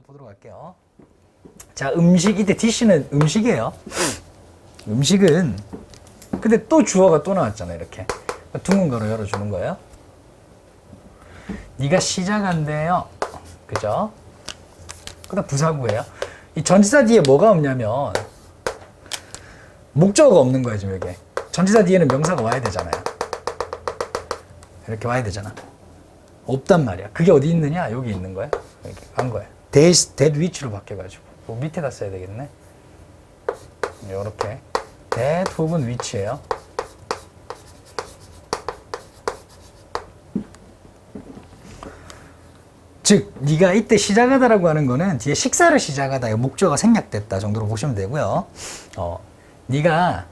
보도록 할게요. 자, 음식, 이때 dish는 음식이에요. 음식은, 근데 또 주어가 또 나왔잖아요, 이렇게. 둥근 거로 열어주는 거예요. 네가 시작한대요. 그죠? 그 다음 부사구예요. 이 전치사 뒤에 뭐가 없냐면, 목적어가 없는 거예요, 지금 이게. 전치사 뒤에는 명사가 와야 되잖아요. 이렇게 와야 되잖아. 없단 말이야. 그게 어디 있느냐? 여기 있는 거야. 이렇게 간 거야. that which로 바뀌어가지고. 뭐 밑에다 써야 되겠네. 요렇게. that 혹은 which예요. 즉, 네가 이때 시작하다라고 하는 거는 뒤에 식사를 시작하다, 목적어가 생략됐다 정도로 보시면 되고요. 네가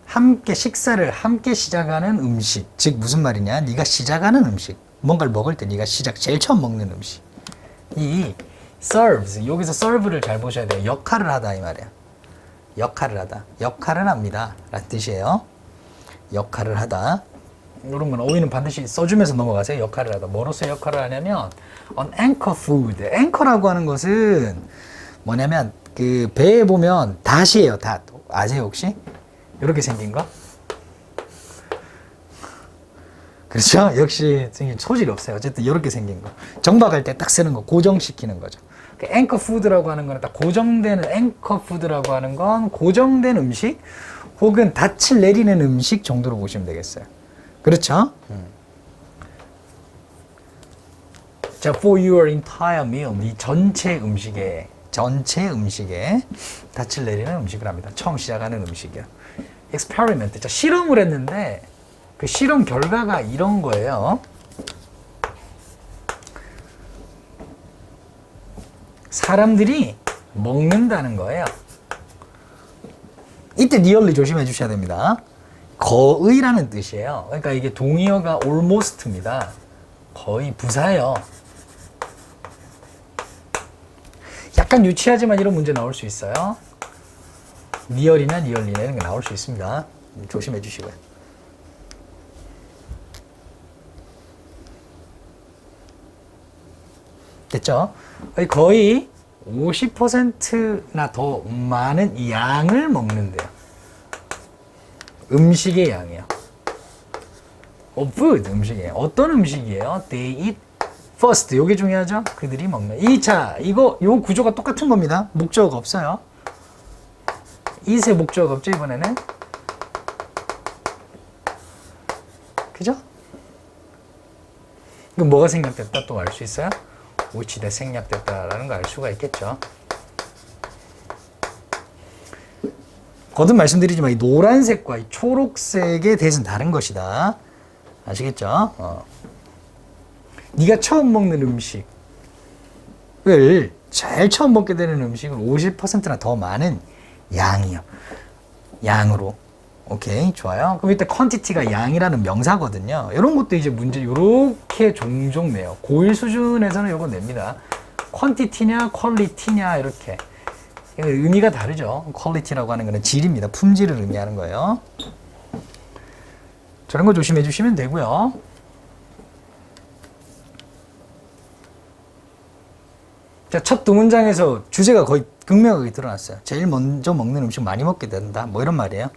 함께 식사를 함께 시작하는 음식, 즉 무슨 말이냐? 네가 시작하는 음식, 뭔가를 먹을 때 네가 제일 처음 먹는 음식. 이 serves, 여기서 serve를 잘 보셔야 돼요. 역할을 하다 이 말이야. 역할을 하다, 역할을 합니다 라는 뜻이에요. 역할을 하다. 이런 건 어휘는 반드시 써주면서 넘어가세요. 역할을 하다. 뭐로서 역할을 하냐면 an anchor food. anchor라고 하는 것은 뭐냐면 그 배에 보면 닷이에요. 닷. 아세요 혹시? 이렇게 생긴 거? 그렇죠? 역시 소질이 없어요. 어쨌든 이렇게 생긴 거. 정박할 때 딱 쓰는 거, 고정시키는 거죠. 앵커 푸드라고 하는 거는 딱 고정되는, 앵커 푸드라고 하는 건 고정된 음식 혹은 닻을 내리는 음식 정도로 보시면 되겠어요. 그렇죠? 자, for your entire meal, 네 전체 음식에 닻을 내리는 음식을 합니다. 처음 시작하는 음식이야. experiment, 자, 실험을 했는데 그 실험 결과가 이런 거예요. 사람들이 먹는다는 거예요. 이때 nearly 조심해 주셔야 됩니다. 거의라는 뜻이에요. 그러니까 이게 동의어가 almost입니다. 거의 부사예요. 약간 유치하지만 이런 문제 나올 수 있어요. near이나 nearly나 이런 게 나올 수 있습니다. 조심해 주시고요. 됐죠? 거의 50%나 더 많은 양을 먹는데요. 음식의 양이요. food, 음식이에요. 어떤 음식이에요? They eat first. 이게 중요하죠? 그들이 먹는. 요 구조가 똑같은 겁니다. 목적어가 없어요. eat의 목적어가 없죠, 이번에는? 그죠? 그럼 뭐가 생략됐다 또 알 수 있어요? which that 생략됐다라는 거 알 수가 있겠죠. 거듭 말씀드리지만 이 노란색과 이 초록색의 대해서는 다른 것이다. 아시겠죠? 네가 처음 먹는 음식을 제일 처음 먹게 되는 음식을 50%나 더 많은 양이요. 양으로. 오케이, 좋아요. 그럼 이때 quantity가 양이라는 명사거든요. 이런 것도 이제 문제 이렇게 종종 내요. 고1 수준에서는 이거 냅니다. quantity냐, quality냐 이렇게. 의미가 다르죠. quality라고 하는 거는 질입니다. 품질을 의미하는 거예요. 저런 거 조심해 주시면 되고요. 자, 첫 두 문장에서 주제가 거의 극명하게 드러났어요. 제일 먼저 먹는 음식 많이 먹게 된다. 뭐 이런 말이에요.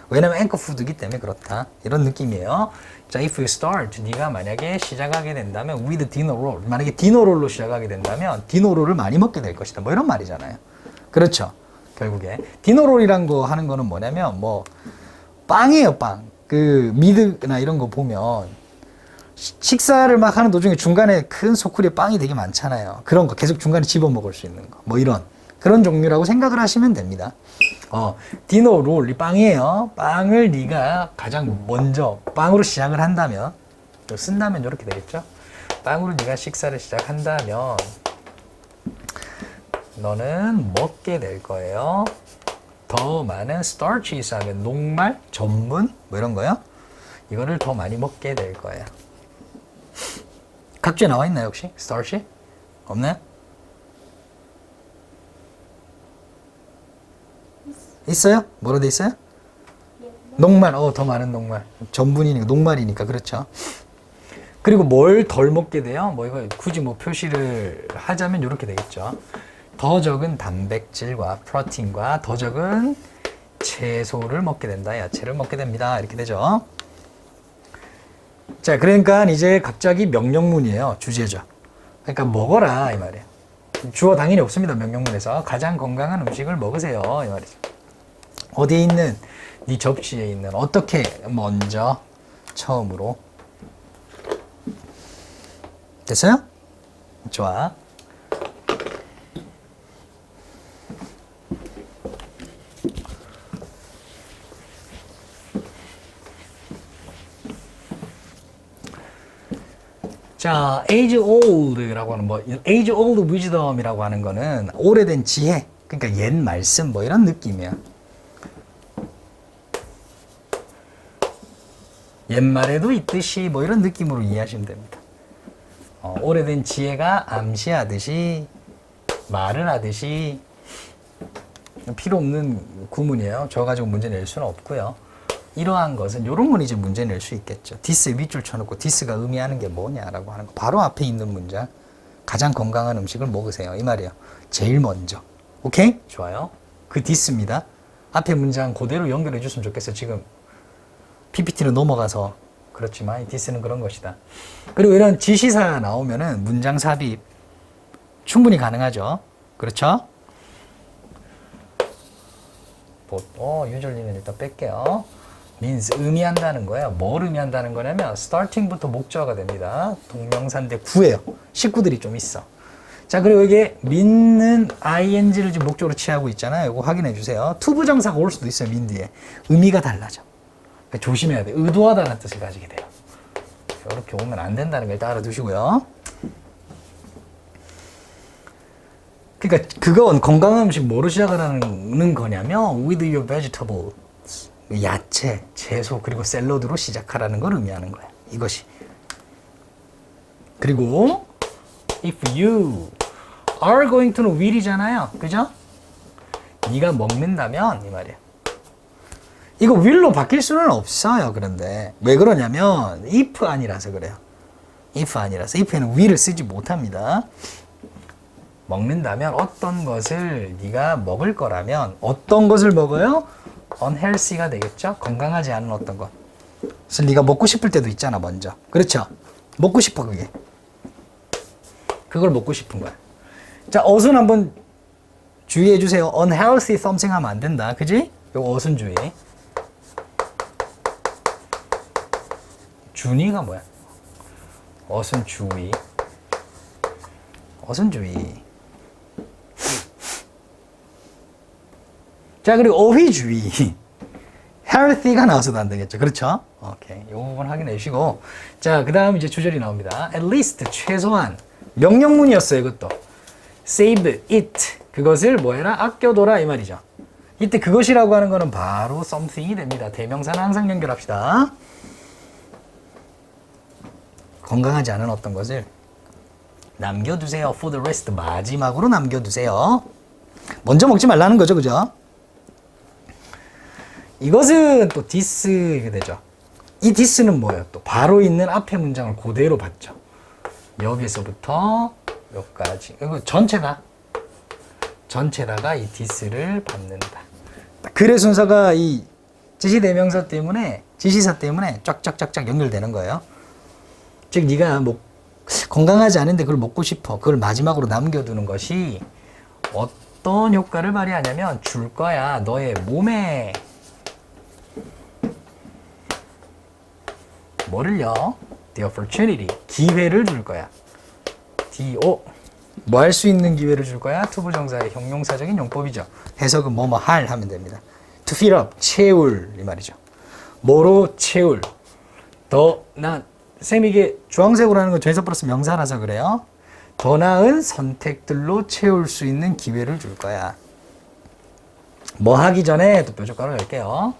왜냐면 앵커 푸드이기 때문에 그렇다. 이런 느낌이에요. 자, if you start, 네가 만약에 시작하게 된다면 with dinner roll, 만약에 디너 롤로 시작하게 된다면 디너 롤을 많이 먹게 될 것이다. 뭐 이런 말이잖아요. 그렇죠. 결국에 디너 롤이란 거 하는 거는 뭐냐면 뭐 빵이에요, 빵. 그 미드나 이런 거 보면 식사를 막 하는 도중에 중간에 큰 소쿠리에 빵이 되게 많잖아요. 그런 거 계속 중간에 집어 먹을 수 있는 거. 뭐 그런 종류라고 생각을 하시면 됩니다. 디너 롤, 이 빵이에요. 빵을 네가 가장 먼저 빵으로 시작을 한다면, 또 쓴다면 이렇게 되겠죠. 빵으로 네가 식사를 시작한다면 너는 먹게 될 거예요. 더 많은 starches 하면 녹말, 전분 뭐 이런 거요. 이거를 더 많이 먹게 될 거예요. 각주에 나와 있나요 혹시? starch? 없나요? 있어요? 뭐로 돼 있어요? 녹말, 더 많은 녹말. 전분이니까, 녹말이니까, 그렇죠. 그리고 뭘 덜 먹게 돼요? 뭐 이거 굳이 뭐 표시를 하자면 이렇게 되겠죠. 더 적은 단백질과 프로틴과 더 적은 채소를 먹게 된다. 야채를 먹게 됩니다. 이렇게 되죠. 자, 그러니까 이제 갑자기 명령문이에요. 주제죠. 그러니까 먹어라 이 말이에요. 주어 당연히 없습니다. 명령문에서 가장 건강한 음식을 먹으세요 이 말이죠. 어디에 있는 네 접시에 있는 어떻게 먼저 처음으로 됐어요? 좋아. 자, age old라고 하는 age old wisdom이라고 하는 거는 오래된 지혜, 그러니까 옛 말씀 뭐 이런 느낌이야. 옛말에도 있듯이 뭐 이런 느낌으로 이해하시면 됩니다. 오래된 지혜가 암시하듯이 말을 하듯이 필요 없는 구문이에요. 저 가지고 문제 낼 수는 없고요. 이러한 것은 이런 건 이제 문제 낼 수 있겠죠. 디스 밑줄 쳐놓고 디스가 의미하는 게 뭐냐라고 하는 거. 바로 앞에 있는 문장. 가장 건강한 음식을 먹으세요. 이 말이에요. 제일 먼저. 오케이? 좋아요. 그 디스입니다. 앞에 문장 그대로 연결해 줬으면 좋겠어요. 지금 PPT는 넘어가서 그렇지만 이 디스는 그런 것이다. 그리고 이런 지시사 나오면은 문장 삽입 충분히 가능하죠. 그렇죠? 유절리는 일단 뺄게요. means 의미한다는 거예요. 뭘 의미한다는 거냐면 starting부터 목적어가 됩니다. 동명사인데 구예요. 식구들이 좀 있어. 자, 그리고 이게 믿는 ing를 지금 목적으로 취하고 있잖아요. 이거 확인해 주세요. 투부정사가 올 수도 있어요. 민 뒤에. 의미가 달라져. 그러니까 조심해야 돼. 의도하다는 뜻을 가지게 돼요. 이렇게 오면 안 된다는 걸 일단 알아두시고요. 그러니까 그건 건강한 음식 뭐로 시작하라는 거냐면 with your vegetables. 야채, 채소, 그리고 샐러드로 시작하라는 걸 의미하는 거예요. 이것이. 그리고 if you are going to는 will이잖아요. 그죠? 네가 먹는다면 이 말이에요. 이거 will로 바뀔 수는 없어요. 그런데 왜 그러냐면 if 아니라서 그래요. if 아니라서. if에는 will을 쓰지 못합니다. 먹는다면 어떤 것을 네가 먹을 거라면 어떤 것을 먹어요? unhealthy가 되겠죠? 건강하지 않은 어떤 것. 그래서 네가 먹고 싶을 때도 있잖아, 먼저. 그렇죠? 먹고 싶어, 그게. 그걸 먹고 싶은 거야. 자, 어순 한번 주의해 주세요. unhealthy something 하면 안 된다. 그지? 요거 어순 주의. 준이가 뭐야? 어순 주의. 어순 주의. 자, 그리고 어휘주의. healthy가 나와서도 안 되겠죠. 그렇죠? 오케이. 요 부분 확인해 주시고. 자, 그 다음 이제 주절이 나옵니다. at least, 최소한. 명령문이었어요, 이것도. save it. 그것을 뭐 해라? 아껴둬라. 이 말이죠. 이때 그것이라고 하는 거는 바로 something이 됩니다. 대명사는 항상 연결합시다. 건강하지 않은 어떤 것을 남겨두세요. for the rest. 마지막으로 남겨두세요. 먼저 먹지 말라는 거죠. 그죠? 이것은 또 디스가 되죠. 이 디스는 뭐예요? 또 바로 있는 앞에 문장을 그대로 받죠. 여기서부터 여기까지. 이거 전체다가 이 디스를 받는다. 글의 순서가 이 지시대명사 때문에, 지시사 때문에 쫙쫙쫙쫙 연결되는 거예요. 즉 네가 뭐 건강하지 않은데 그걸 먹고 싶어. 그걸 마지막으로 남겨두는 것이 어떤 효과를 발휘하냐면 줄 거야. 너의 몸에 뭐를요? The opportunity. 기회를 줄 거야. DO. 뭐 할 수 있는 기회를 줄 거야? 투부정사의 형용사적인 용법이죠. 해석은 뭐뭐 할 하면 됩니다. To fill up. 채울. 이 말이죠. 뭐로 채울. 쌤 이게 주황색으로 하는 건 전치사 플러스 명사라서 그래요. 더 나은 선택들로 채울 수 있는 기회를 줄 거야. 뭐 하기 전에 또 뾰족가로 열게요.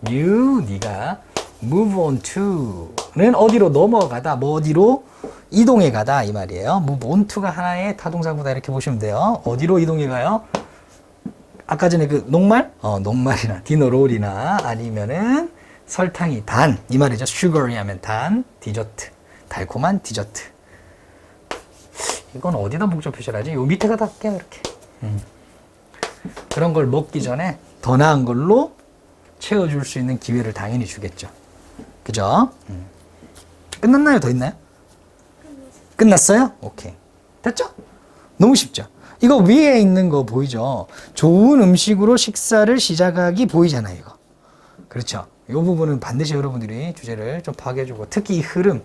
네가 move on to는 어디로 넘어가다, 뭐 어디로 이동해 가다 이 말이에요. move on to가 하나의 타동사구다 이렇게 보시면 돼요. 어디로 이동해 가요? 아까 전에 그 녹말? 녹말이나 디너롤이나 아니면은 설탕이 단 이 말이죠. sugary 하면 단, 디저트 달콤한 디저트. 이건 어디다 목적 표시를 하지? 요 밑에가 다 할게요. 이렇게. 그런 걸 먹기 전에 더 나은 걸로 채워줄 수 있는 기회를 당연히 주겠죠. 그죠? 끝났나요? 더 있나요? 끝났어요? 오케이. 됐죠? 너무 쉽죠? 이거 위에 있는 거 보이죠? 좋은 음식으로 식사를 시작하기 보이잖아요, 이거. 그렇죠? 이 부분은 반드시 여러분들이 주제를 좀 파악해주고, 특히 이 흐름,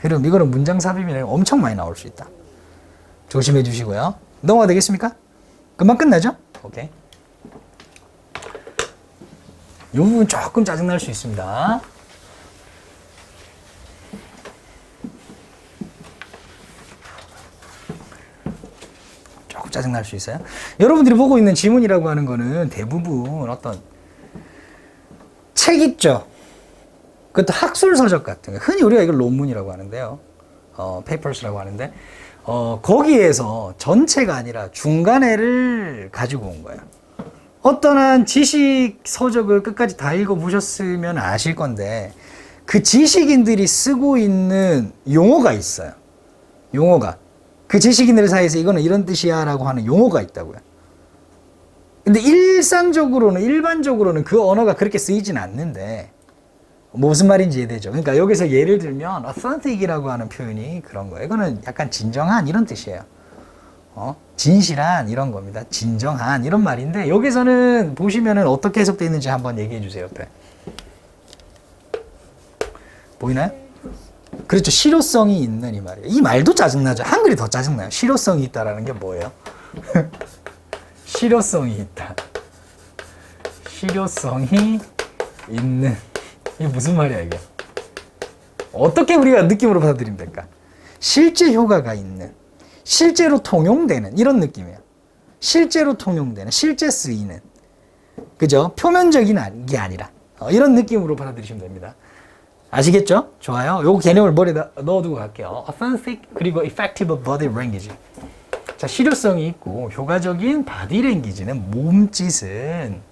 이거는 문장 삽입이나 엄청 많이 나올 수 있다. 조심해 주시고요. 넘어가 되겠습니까? 금방 끝나죠? 오케이. 이 부분 조금 짜증날 수 있습니다. 조금 짜증날 수 있어요. 여러분들이 보고 있는 지문이라고 하는 거는 대부분 어떤 책 있죠? 그것도 학술 서적 같은 거. 흔히 우리가 이걸 논문이라고 하는데요. papers라고 하는데, 거기에서 전체가 아니라 중간에를 가지고 온 거예요. 어떠한 지식 서적을 끝까지 다 읽어보셨으면 아실 건데, 그 지식인들이 쓰고 있는 용어가 있어요. 용어가. 그 지식인들 사이에서 이거는 이런 뜻이야 라고 하는 용어가 있다고요. 근데 일반적으로는 그 언어가 그렇게 쓰이진 않는데, 무슨 말인지 이해되죠? 그러니까 여기서 예를 들면 authentic이라고 하는 표현이 그런 거예요. 이거는 약간 진정한 이런 뜻이에요. 진실한 이런 겁니다. 진정한 이런 말인데, 여기서는 보시면은 어떻게 해석되어 있는지 한번 얘기해 주세요. 옆에. 보이나요? 그렇죠. 실효성이 있는 이 말이에요. 이 말도 짜증나죠. 한글이 더 짜증나요. 실효성이 있다라는 게 뭐예요? 실효성이 있다. 실효성이 있는. 이게 무슨 말이야, 이게? 어떻게 우리가 느낌으로 받아들이면 될까? 실제 효과가 있는, 실제로 통용되는 이런 느낌이에요. 실제로 통용되는, 실제 쓰이는. 그죠? 표면적인 게 아니라 이런 느낌으로 받아들이시면 됩니다. 아시겠죠? 좋아요. 요 개념을 머리에 넣어두고 갈게요. authentic 그리고 effective body language. 자, 실효성이 있고 효과적인 body language는 몸짓은,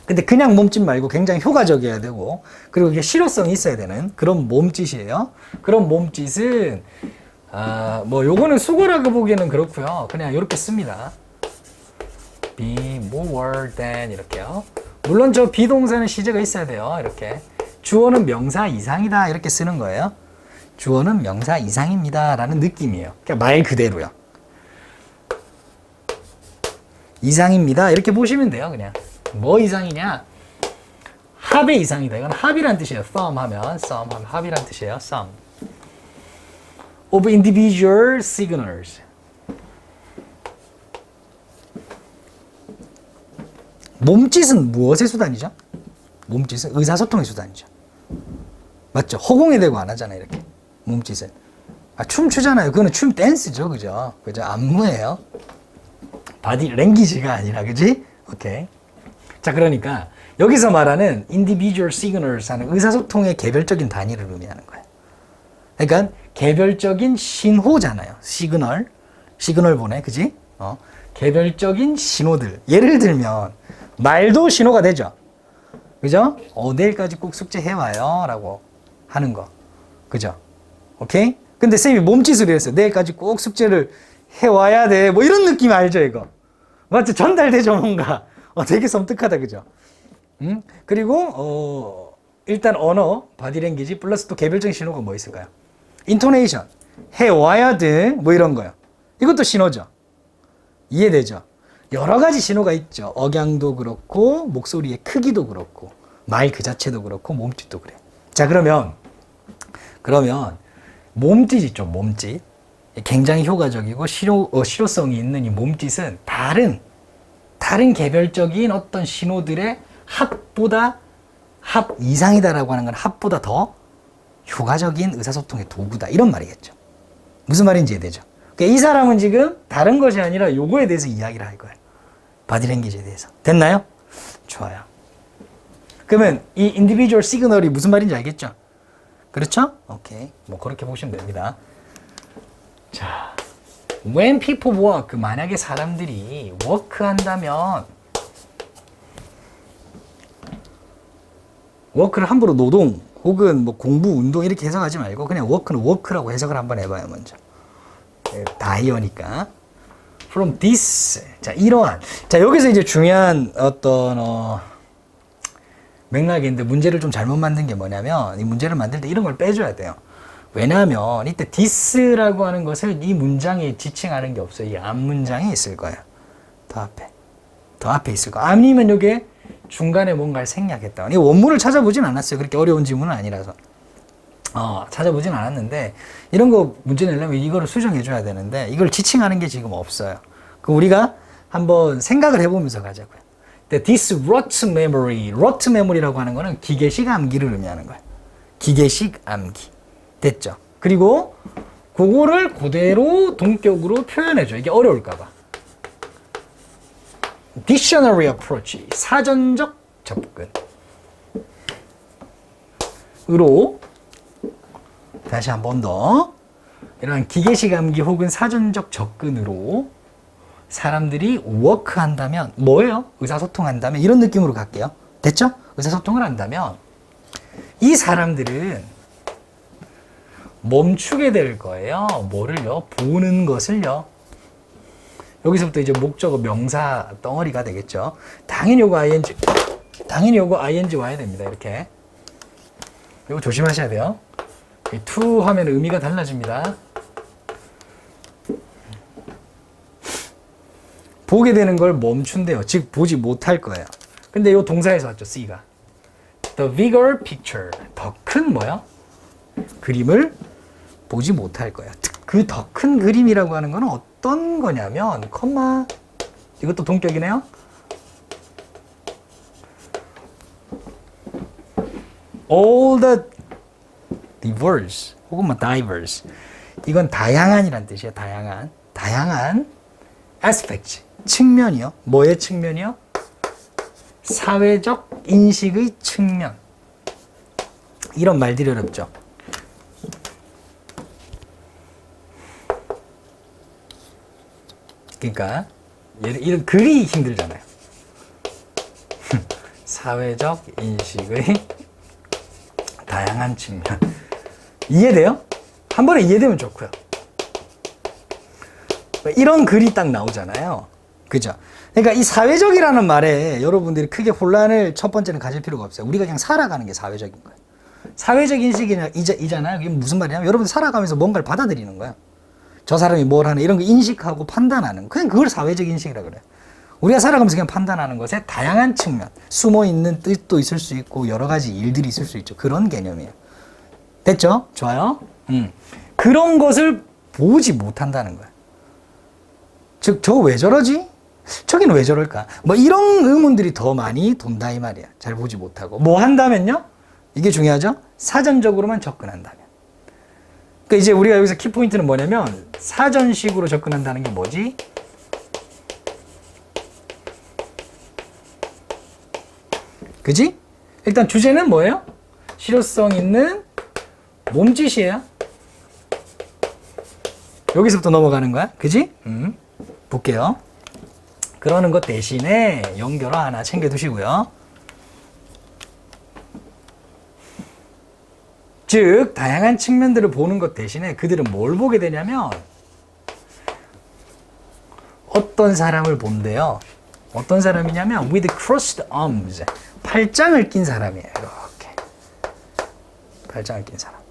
근데 그냥 몸짓 말고 굉장히 효과적이어야 되고, 그리고 이게 실효성이 있어야 되는 그런 몸짓이에요. 그런 몸짓은 뭐 요거는 수거라고 보기에는 그렇고요. 그냥 이렇게 씁니다. be more than 이렇게요. 물론 저 비동사는 시제가 있어야 돼요. 이렇게. 주어는 명사 이상이다 이렇게 쓰는 거예요. 주어는 명사 이상입니다 라는 느낌이에요. 그냥 말 그대로요. 이상입니다 이렇게 보시면 돼요. 그냥 뭐 이상이냐, 합의 이상이다. 이건 합이란 뜻이에요. sum 하면 합이란 뜻이에요. sum of individual signals. 몸짓은 무엇의 수단이죠? 몸짓은 의사소통의 수단이죠. 맞죠? 허공에 대고 안 하잖아요. 이렇게 몸짓은. 춤추잖아요. 그거는 춤 댄스죠. 그죠? 안무예요. 바디 랭귀지가 아니라, 그지? 오케이. 자, 그러니까 여기서 말하는 individual signals 하는 의사소통의 개별적인 단위를 의미하는 거예요. 그러니까 개별적인 신호잖아요. 시그널 보내, 그지? 개별적인 신호들. 예를 들면 말도 신호가 되죠. 그죠? 내일까지 꼭 숙제해와요 라고 하는 거. 그죠? 오케이? 근데 쌤이 몸짓으로 했어요. 내일까지 꼭 숙제를 해와야 돼. 뭐 이런 느낌 알죠, 이거? 맞죠? 전달되죠, 뭔가. 되게 섬뜩하다, 그죠? 그리고, 일단 언어, 바디랭귀지, 플러스 또 개별적인 신호가 뭐 있을까요? 인토네이션, 해와야 돼. 뭐 이런 거요. 이것도 신호죠. 이해되죠? 여러 가지 신호가 있죠. 억양도 그렇고, 목소리의 크기도 그렇고, 말 그 자체도 그렇고, 몸짓도 그래. 자, 그러면, 몸짓 있죠, 몸짓. 굉장히 효과적이고, 실효성이 있는 이 몸짓은 다른 개별적인 어떤 신호들의 합 이상이다라고 하는 건 합보다 더 효과적인 의사소통의 도구다. 이런 말이겠죠. 무슨 말인지 이해되죠? 그러니까 이 사람은 지금 다른 것이 아니라 요거에 대해서 이야기를 할 거예요. 바디랭귀지에 대해서. 됐나요? 좋아요. 그러면 이 individual signal이 무슨 말인지 알겠죠? 그렇죠? 오케이. 뭐 그렇게 보시면 됩니다. 자, when people work, 만약에 사람들이 work 한다면 워크를 함부로 노동 혹은 뭐 공부, 운동 이렇게 해석하지 말고 그냥 워크는 워크라고 해석을 한번 해봐요, 먼저. 다이어니까. From this. 자, 이러한. 자, 여기서 이제 중요한 어떤, 맥락인데 문제를 좀 잘못 만든 게 뭐냐면 이 문제를 만들 때 이런 걸 빼줘야 돼요. 왜냐하면 이때 this라고 하는 것을 이 문장에 지칭하는 게 없어요. 이 앞 문장에 있을 거예요. 더 앞에 있을 거예요. 아니면 이게 중간에 뭔가를 생략했다. 이 원문을 찾아보진 않았어요. 그렇게 어려운 지문은 아니라서. 찾아보진 않았는데 이런 거 문제 내려면 이거를 수정해 줘야 되는데 이걸 지칭하는 게 지금 없어요. 그럼 우리가 한번 생각을 해보면서 가자고요. This rot memory, rot memory라고 하는 거는 기계식 암기를 의미하는 거예요. 기계식 암기. 됐죠? 그리고 그거를 그대로 동격으로 표현해 줘. 이게 어려울까 봐. Dictionary approach, 사전적 접근으로 다시 한 번 더 이런 기계식 암기 혹은 사전적 접근으로 사람들이 워크한다면 뭐예요? 의사소통한다면 이런 느낌으로 갈게요. 됐죠? 의사소통을 한다면 이 사람들은 멈추게 될 거예요. 뭐를요? 보는 것을요. 여기서부터 이제 목적어 명사 덩어리가 되겠죠. 당연히 요거 ing 와야 됩니다. 이렇게. 이거 조심하셔야 돼요. to 하면 의미가 달라집니다. 보게 되는 걸 멈춘대요. 즉 보지 못할 거예요. 근데 이 동사에서 왔죠. C가. The bigger picture. 더 큰 뭐야? 그림을 보지 못할 거야. 그 더 큰 그림이라고 하는 거는 어떤 거냐면 컴마 이것도 동격이네요. All the diverse 혹은 뭐 diverse 이건 다양한이란 뜻이에요. 다양한 aspect 측면이요. 뭐의 측면이요? 사회적 인식의 측면. 이런 말들이 어렵죠. 그러니까 이런 글이 힘들잖아요. 사회적 인식의 다양한 측면. 이해돼요? 한 번에 이해되면 좋고요. 이런 글이 딱 나오잖아요. 그죠? 그러니까 이 사회적이라는 말에 여러분들이 크게 혼란을 첫 번째는 가질 필요가 없어요. 우리가 그냥 살아가는 게 사회적인 거예요. 사회적 인식이잖아요. 이게 무슨 말이냐면 여러분 살아가면서 뭔가를 받아들이는 거예요. 저 사람이 뭘 하는 이런 거 인식하고 판단하는 그냥 그걸 사회적 인식이라 그래요. 우리가 살아가면서 그냥 판단하는 것에 다양한 측면, 숨어 있는 뜻도 있을 수 있고 여러 가지 일들이 있을 수 있죠. 그런 개념이에요. 됐죠? 좋아요. 그런 것을 보지 못한다는 거예요. 즉, 저거 왜 저러지? 저기는 왜 저럴까? 뭐 이런 의문들이 더 많이 돈다 이 말이야. 잘 보지 못하고. 뭐 한다면요? 이게 중요하죠? 사전적으로만 접근한다면. 그러니까 이제 우리가 여기서 키포인트는 뭐냐면 사전식으로 접근한다는 게 뭐지? 그지? 일단 주제는 뭐예요? 실효성 있는 몸짓이에요. 여기서부터 넘어가는 거야. 그지? 볼게요. 그러는 것 대신에 연결어 하나 챙겨두시고요. 즉 다양한 측면들을 보는 것 대신에 그들은 뭘 보게 되냐면 어떤 사람을 본대요. 어떤 사람이냐면 with crossed arms. 팔짱을 낀 사람이에요. 이렇게. 팔짱을 낀 사람.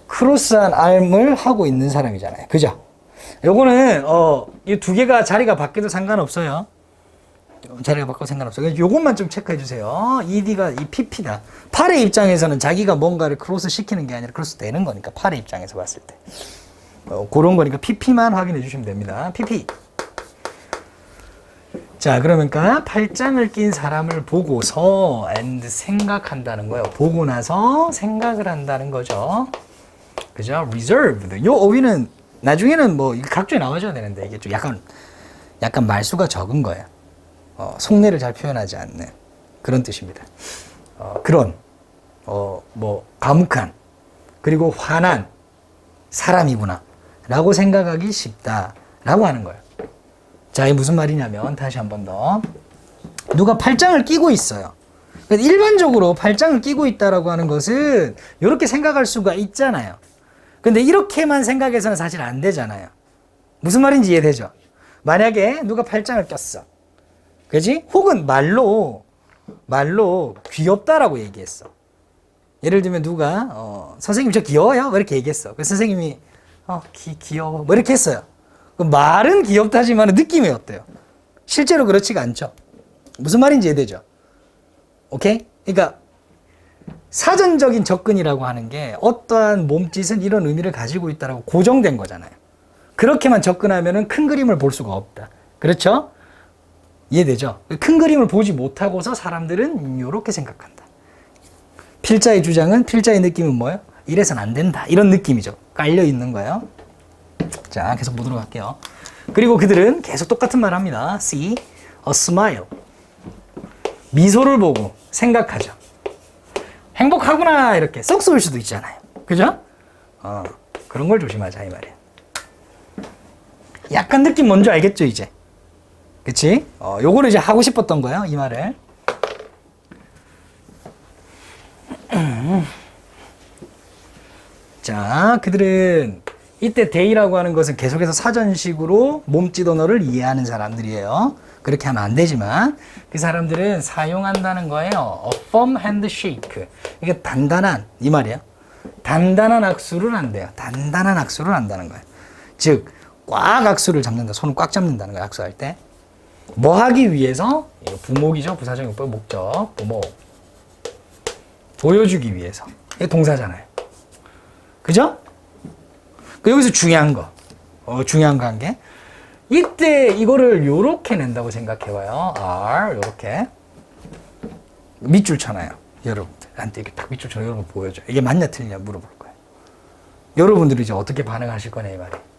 크로스한 arm을 하고 있는 사람이잖아요. 그죠? 요거는 이 두 개가 자리가 바뀌어도 상관없어요. 자리가 바꿔도 상관없어요. 요것만 좀 체크해 주세요. ED가 이 PP다. 팔의 입장에서는 자기가 뭔가를 크로스 시키는 게 아니라 크로스 되는 거니까 팔의 입장에서 봤을 때 그런 거니까 PP만 확인해 주시면 됩니다. PP. 자, 그러니까 팔짱을 낀 사람을 보고서 and 생각한다는 거예요. 보고 나서 생각을 한다는 거죠. 그죠? reserved. 요 어휘는 나중에는 뭐 각주에 나와줘야 되는데 이게 좀 약간 말수가 적은 거예요. 속내를 잘 표현하지 않는 그런 뜻입니다. 그런 뭐 과묵한 그리고 화난 사람이구나 라고 생각하기 쉽다라고 하는 거예요. 자, 이게 무슨 말이냐면 다시 한 번 더 누가 팔짱을 끼고 있어요. 그러니까 일반적으로 팔짱을 끼고 있다라고 하는 것은 이렇게 생각할 수가 있잖아요. 근데 이렇게만 생각해서는 사실 안 되잖아요. 무슨 말인지 이해되죠? 만약에 누가 팔짱을 꼈어. 그지? 혹은 말로 귀엽다라고 얘기했어. 예를 들면 누가 선생님 저 귀여워요? 뭐 이렇게 얘기했어. 그래서 선생님이 귀여워 뭐 이렇게 했어요. 그럼 말은 귀엽다지만 느낌이 어때요? 실제로 그렇지가 않죠. 무슨 말인지 이해되죠? 오케이? 그러니까 사전적인 접근이라고 하는 게 어떠한 몸짓은 이런 의미를 가지고 있다라고 고정된 거잖아요. 그렇게만 접근하면은 큰 그림을 볼 수가 없다. 그렇죠? 이해되죠? 큰 그림을 보지 못하고서 사람들은 이렇게 생각한다. 필자의 주장은, 필자의 느낌은 뭐예요? 이래서는 안 된다. 이런 느낌이죠. 깔려 있는 거예요. 자, 계속 보도록 할게요. 그리고 그들은 계속 똑같은 말을 합니다. See a smile. 미소를 보고 생각하죠. 행복하구나 이렇게 쏙 쏠 수도 있잖아요. 그죠? 그런 걸 조심하자 이 말이에요. 약간 느낌 뭔지 알겠죠 이제? 그치? 요거를 이제 하고 싶었던 거예요 이 말을. 자, 그들은 이때 데이라고 하는 것은 계속해서 사전식으로 몸짓 언어를 이해하는 사람들이에요. 그렇게 하면 안 되지만 그 사람들은 사용한다는 거예요. A firm handshake. 이게 단단한 이 말이에요. 단단한 악수를 한대요. 단단한 악수를 한다는 거예요. 즉 꽉 악수를 잡는다. 손을 꽉 잡는다는 거예요. 악수할 때. 뭐 하기 위해서? 부목이죠. 부사적 용법 목적. 부목. 보여주기 위해서. 이게 동사잖아요. 그죠? 여기서 중요한 거. 중요한 관계. 이때 이거를 요렇게 낸다고 생각해봐요. R 요렇게 밑줄 쳐놔요. 여러분들한테 이렇게 딱 밑줄 쳐서 여러분 보여줘. 이게 맞냐 틀리냐 물어볼 거예요. 여러분들이 이제 어떻게 반응하실 거냐 이 말이에요.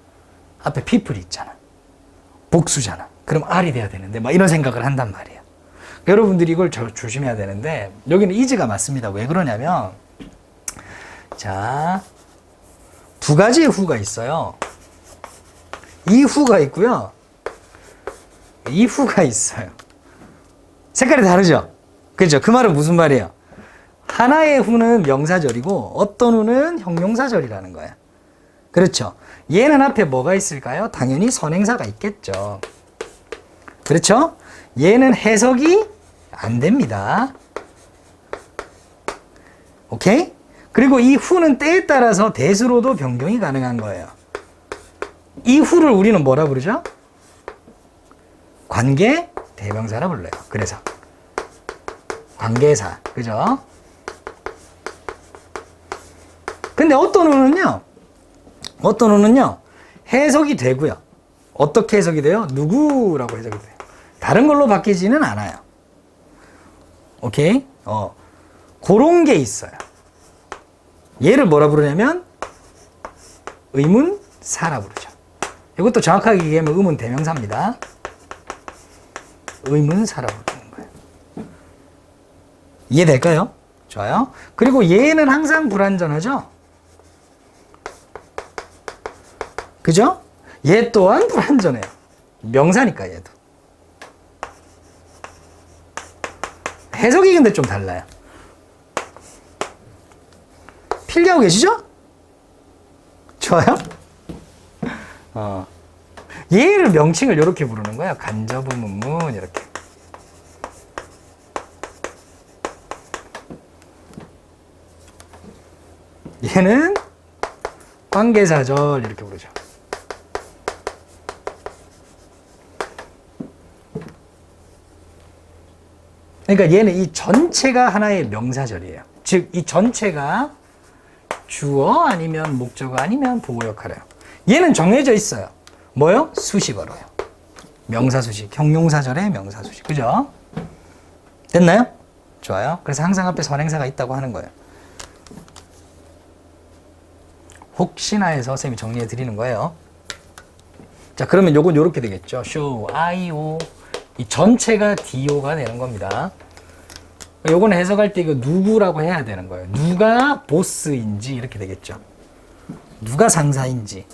앞에 people이 있잖아. 복수잖아. 그럼 R이 돼야 되는데 막 이런 생각을 한단 말이에요. 여러분들이 이걸 조심해야 되는데 여기는 is가 맞습니다. 왜 그러냐면 자, 두 가지의 who가 있어요. 이 who가 있고요. 이 who가 있어요. 색깔이 다르죠? 그죠? 그 말은 무슨 말이에요? 하나의 who는 명사절이고 어떤 who는 형용사절이라는 거예요. 그렇죠? 얘는 앞에 뭐가 있을까요? 당연히 선행사가 있겠죠. 그렇죠? 얘는 해석이 안 됩니다. 오케이? 그리고 이 who는 때에 따라서 대수로도 변경이 가능한 거예요. 이 who를 우리는 뭐라 부르죠? 관계 대명사라 불러요. 그래서 관계사, 그죠? 근데 어떤 who는요 해석이 되고요. 어떻게 해석이 돼요? 누구라고 해석이 돼요. 다른 걸로 바뀌지는 않아요. 오케이? 그런 게 있어요. 얘를 뭐라 부르냐면 의문사라 부르죠. 이것도 정확하게 얘기하면 의문 대명사입니다. 의문사라 부르는 거예요. 이해될까요? 좋아요. 그리고 얘는 항상 불완전하죠? 그죠? 얘 또한 불완전해요. 명사니까 얘도. 해석이 근데 좀 달라요. 필기하고 계시죠? 좋아요? 얘를 명칭을 이렇게 부르는 거예요. 간접의문문 이렇게. 얘는 관계사절 이렇게 부르죠. 그러니까 얘는 이 전체가 하나의 명사절이에요. 즉 이 전체가 주어 아니면 목적어 아니면 보호 역할을 해요. 얘는 정해져 있어요. 뭐요? 수식어로요. 명사수식, 형용사절의 명사수식. 그죠? 됐나요? 좋아요. 그래서 항상 앞에 선행사가 있다고 하는 거예요. 혹시나 해서 쌤이 정리해 드리는 거예요. 자, 그러면 요건 요렇게 되겠죠. show, IO. 이 전체가 DO가 되는 겁니다. 요거는 해석할 때 이거 누구라고 해야 되는 거예요. 누가 보스인지 이렇게 되겠죠. 누가 상사인지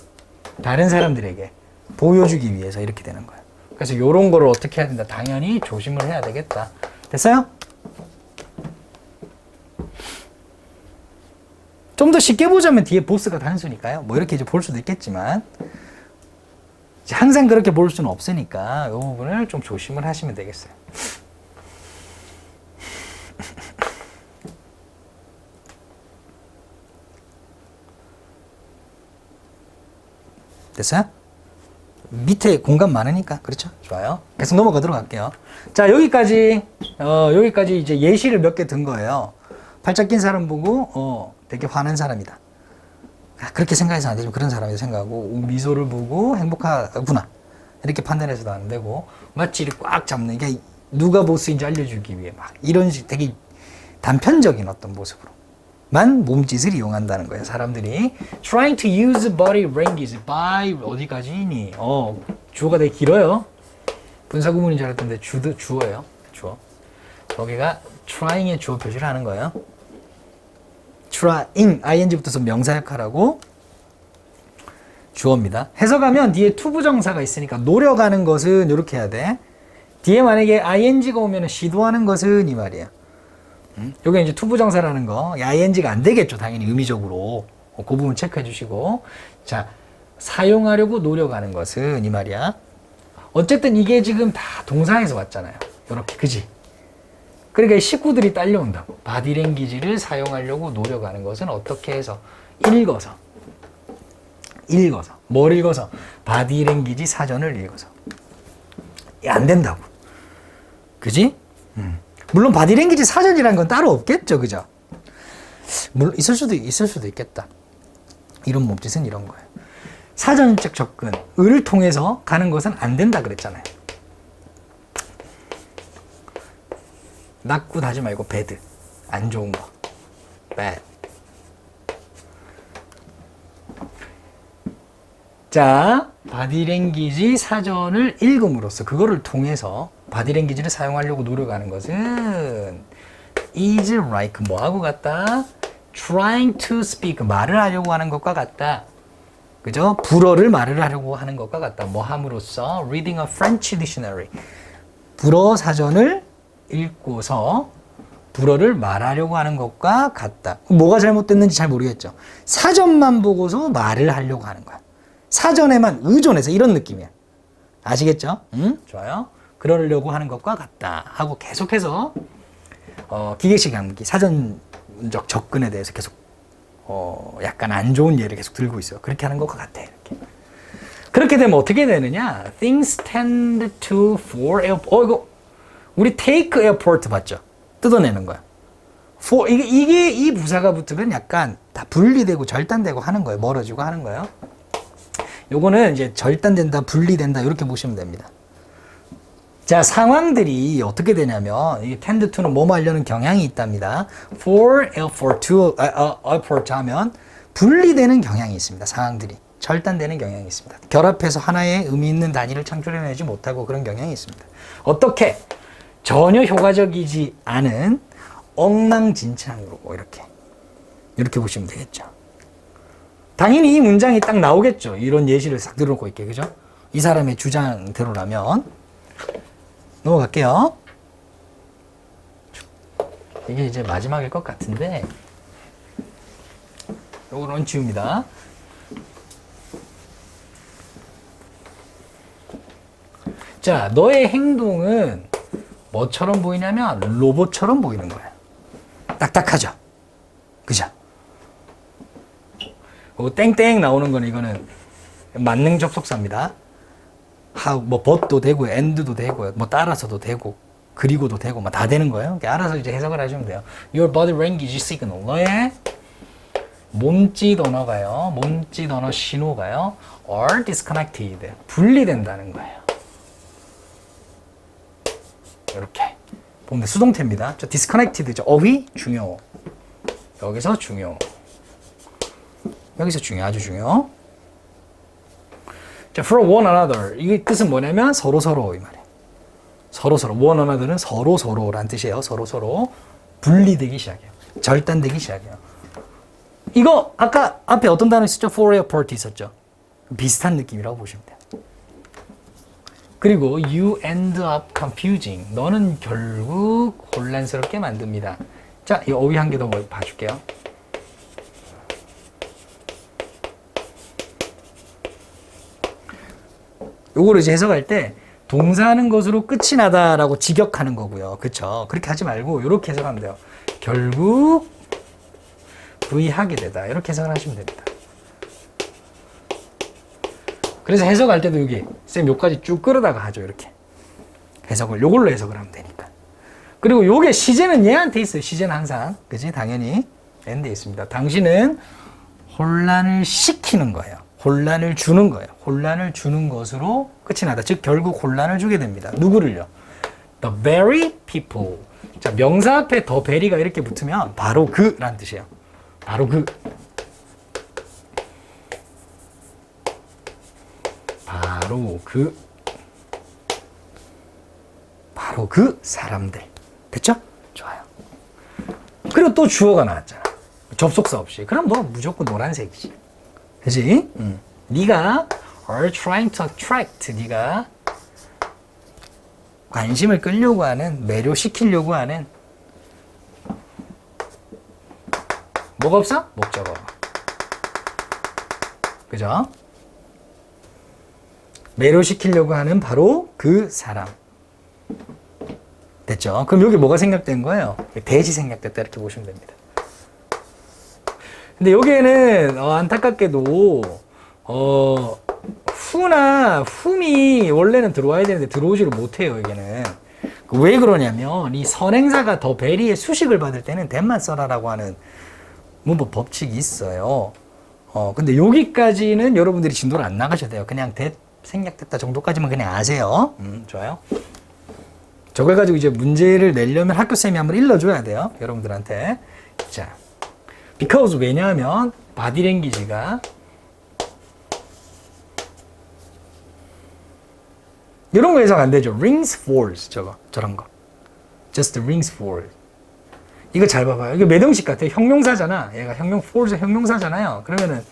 다른 사람들에게 보여주기 위해서 이렇게 되는 거예요. 그래서 요런 거를 어떻게 해야 된다. 당연히 조심을 해야 되겠다. 됐어요? 좀 더 쉽게 보자면 뒤에 보스가 단수니까요. 뭐 이렇게 이제 볼 수도 있겠지만 항상 그렇게 볼 수는 없으니까 이 부분을 좀 조심을 하시면 되겠어요. 됐어요? 밑에 공간 많으니까 그렇죠? 좋아요. 계속 넘어가도록 할게요. 자, 여기까지 이제 예시를 몇 개 든 거예요. 팔짝 낀 사람 보고 되게 화난 사람이다. 그렇게 생각해서 안 되지만 그런 사람이라고 생각하고 미소를 보고 행복하구나 이렇게 판단해서도 안 되고 마치 이렇게 꽉 잡는 이게 누가 보스인지 알려주기 위해 막 이런 식 되게 단편적인 어떤 모습으로만 몸짓을 이용한다는 거예요. 사람들이 trying to use body language by 어디까지니? 주어가 되게 길어요. 분사구문인 줄 알았는데 주어예요. 주어. 여기가 trying의 주어 표시를 하는 거예요. trying, ing 붙어서 명사 역할하고 주어입니다. 해석하면 뒤에 투부정사가 있으니까 노력하는 것은 이렇게 해야 돼. 뒤에 만약에 ing가 오면 시도하는 것은 이 말이에요. 여기 이제 투부정사라는 거 ing가 안 되겠죠. 당연히 의미적으로. 그 부분 체크해 주시고. 자, 사용하려고 노력하는 것은 이 말이야. 어쨌든 이게 지금 다 동사에서 왔잖아요. 이렇게, 그지? 그러니까 식구들이 딸려온다고. 바디랭귀지를 사용하려고 노력하는 것은 어떻게 해서? 읽어서. 뭘 읽어서? 바디랭귀지 사전을 읽어서. 안 된다고. 그지? 물론 바디랭귀지 사전이라는 건 따로 없겠죠. 그죠? 물론 있을 수도 있겠다. 이런 몸짓은 이런 거예요. 사전적 접근을 통해서 가는 것은 안 된다 그랬잖아요. not good 하지 말고 bad. 안 좋은 거. bad. 자, 바디랭귀지 사전을 읽음으로써 그거를 통해서 바디랭귀지를 사용하려고 노력하는 것은 is like 뭐하고 같다? trying to speak 말을 하려고 하는 것과 같다. 그죠? 불어를 말을 하려고 하는 것과 같다. 뭐 함으로써 reading a French dictionary. 불어 사전을 읽고서 불어를 말하려고 하는 것과 같다. 뭐가 잘못됐는지 잘 모르겠죠. 사전만 보고서 말을 하려고 하는 거야. 사전에만 의존해서 이런 느낌이야. 아시겠죠? 좋아요. 그러려고 하는 것과 같다 하고 계속해서 기계식 암기, 사전적 접근에 대해서 계속 약간 안 좋은 예를 계속 들고 있어요. 그렇게 하는 것과 같아. 이렇게. 그렇게 되면 어떻게 되느냐? Things tend to for airport. 이거 우리 take airport 봤죠? 뜯어내는 거야. for 이게 이 부사가 붙으면 약간 다 분리되고 절단되고 하는 거예요. 멀어지고 하는 거예요. 요거는 이제 절단된다, 분리된다 이렇게 보시면 됩니다. 자, 상황들이 어떻게 되냐면 이 tend to는 뭐뭐 하려는 경향이 있답니다. for to airport 하면 분리되는 경향이 있습니다. 상황들이 절단되는 경향이 있습니다. 결합해서 하나의 의미 있는 단위를 창출해내지 못하고 그런 경향이 있습니다. 어떻게? 전혀 효과적이지 않은 엉망진창으로 이렇게 보시면 되겠죠. 당연히 이 문장이 딱 나오겠죠. 이런 예시를 싹 들어놓고 있게, 그죠? 이 사람의 주장대로라면. 넘어갈게요. 이게 이제 마지막일 것 같은데, 요거는 지웁니다. 자, 너의 행동은 뭐처럼 보이냐면 로봇처럼 보이는 거예요. 딱딱하죠? 그죠? 땡땡 나오는 거는 이거는 만능 접속사입니다. 뭐 but도 되고 and도 되고 뭐 따라서도 되고 그리고도 되고 뭐 다 되는 거예요. 알아서 이제 해석을 하시면 돼요. Your body language signal. 너의 몸짓 언어가요. 몸짓 언어 신호가요. are disconnected. 분리된다는 거예요. 이렇게 보면 수동태입니다. 저 disconnected죠. 어휘 중요. 여기서 중요. 여기서 중요. 아주 중요. 자, from one another. 이게 뜻은 뭐냐면 서로서로 이 말이에요. 서로서로. one another는 서로서로란 뜻이에요. 서로서로 분리되기 시작해요. 절단되기 시작해요. 이거 아까 앞에 어떤 단어 있었죠? for airport 있었죠? 비슷한 느낌이라고 보시면 돼요. 그리고 you end up confusing. 너는 결국 혼란스럽게 만듭니다. 자, 이 어휘 한 개 더 봐줄게요. 요거를 이제 해석할 때 동사하는 것으로 끝이 나다라고 직역하는 거고요. 그쵸? 그렇게 하지 말고 이렇게 해석하면 돼요. 결국 부의하게 되다. 이렇게 해석을 하시면 됩니다. 그래서 해석할 때도 여기 쌤 요까지 쭉 끌어다가 하죠. 이렇게 해석을 요걸로 해석을 하면 되니까. 그리고 요게 시제는 얘한테 있어요. 시제는 항상 그지? 당연히 Nде 있습니다. 당신은 혼란을 시키는 거예요. 혼란을 주는 거예요. 혼란을 주는 것으로 끝이 나다. 즉 결국 혼란을 주게 됩니다. 누구를요? The very people. 자, 명사 앞에 the very가 이렇게 붙으면 바로 그라는 뜻이에요. 바로 그. 바로 그 사람들. 됐죠? 좋아요. 그리고 또 주어가 나왔잖아. 접속사 없이. 그럼 너 무조건 노란색이지. 그지? 네가 are trying to attract. 네가 관심을 끌려고 하는, 매료시키려고 하는 뭐가 없어? 목적어. 그죠? 매료시키려고 하는 바로 그 사람. 됐죠? 그럼 여기 뭐가 생략된 거예요? 대시 생략됐다 이렇게 보시면 됩니다. 근데 여기에는 안타깝게도 who나 whom이 원래는 들어와야 되는데 들어오지를 못해요. 여기는 왜 그러냐면 이 선행사가 더 베리의 수식을 받을 때는 that만 써라라고 하는 문법 법칙이 있어요. 근데 여기까지는 여러분들이 진도를 안 나가셔도 돼요. 그냥 that 생략됐다 정도까지만 그냥 아세요. 좋아요. 저걸 가지고 이제 문제를 내려면 학교쌤이 한번 일러줘야 돼요. 여러분들한테. 자, because 왜냐하면 바디랭귀지가 이런 거 해석 안 되죠. rings falls 저런 거. just rings falls. 이거 잘 봐봐요. 이게 몇 형식 같아요? 형용사잖아. 얘가 falls 형용사잖아요. 그러면은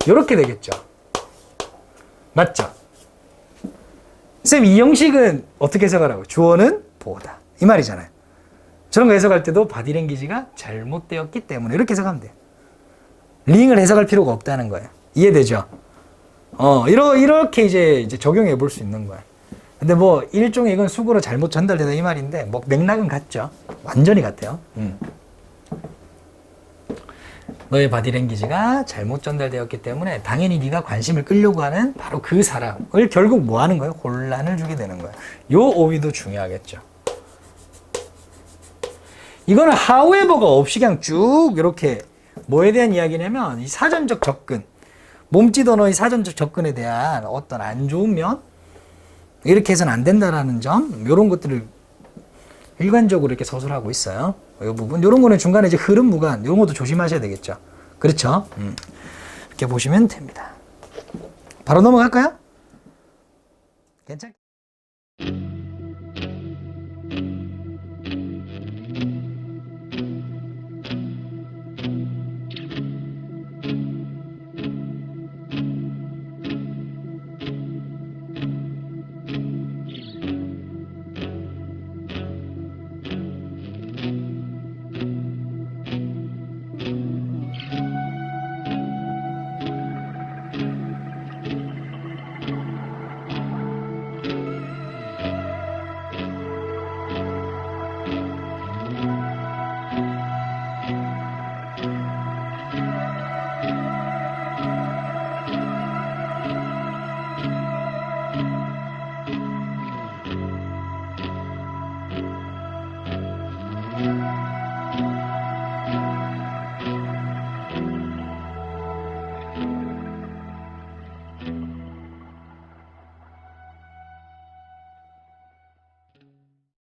이렇게 되겠죠. 맞죠? 쌤, 이 형식은 어떻게 해석하라고? 주어는 보다. 이 말이잖아요. 저런 거 해석할 때도 바디랭귀지가 잘못되었기 때문에 이렇게 해석하면 돼요. 링을 해석할 필요가 없다는 거예요. 이해되죠? 이렇게 이제 적용해 볼 수 있는 거예요. 근데 뭐 일종의 이건 수고로 잘못 전달되다 이 말인데 뭐 맥락은 같죠. 완전히 같아요. 너의 바디랭귀지가 잘못 전달되었기 때문에 당연히 네가 관심을 끌려고 하는 바로 그 사람을 결국 뭐 하는 거예요? 혼란을 주게 되는 거예요. 요 오위도 중요하겠죠. 이거는 however가 없이 그냥 쭉 이렇게 뭐에 대한 이야기냐면 이 사전적 접근, 몸짓 언어의 사전적 접근에 대한 어떤 안 좋은 면, 이렇게 해서는 안 된다라는 점, 이런 것들을 일관적으로 이렇게 서술하고 있어요. 이 부분, 이런 거는 중간에 이제 흐름 무관, 이런 것도 조심하셔야 되겠죠. 그렇죠? 이렇게 보시면 됩니다. 바로 넘어갈까요? 괜찮?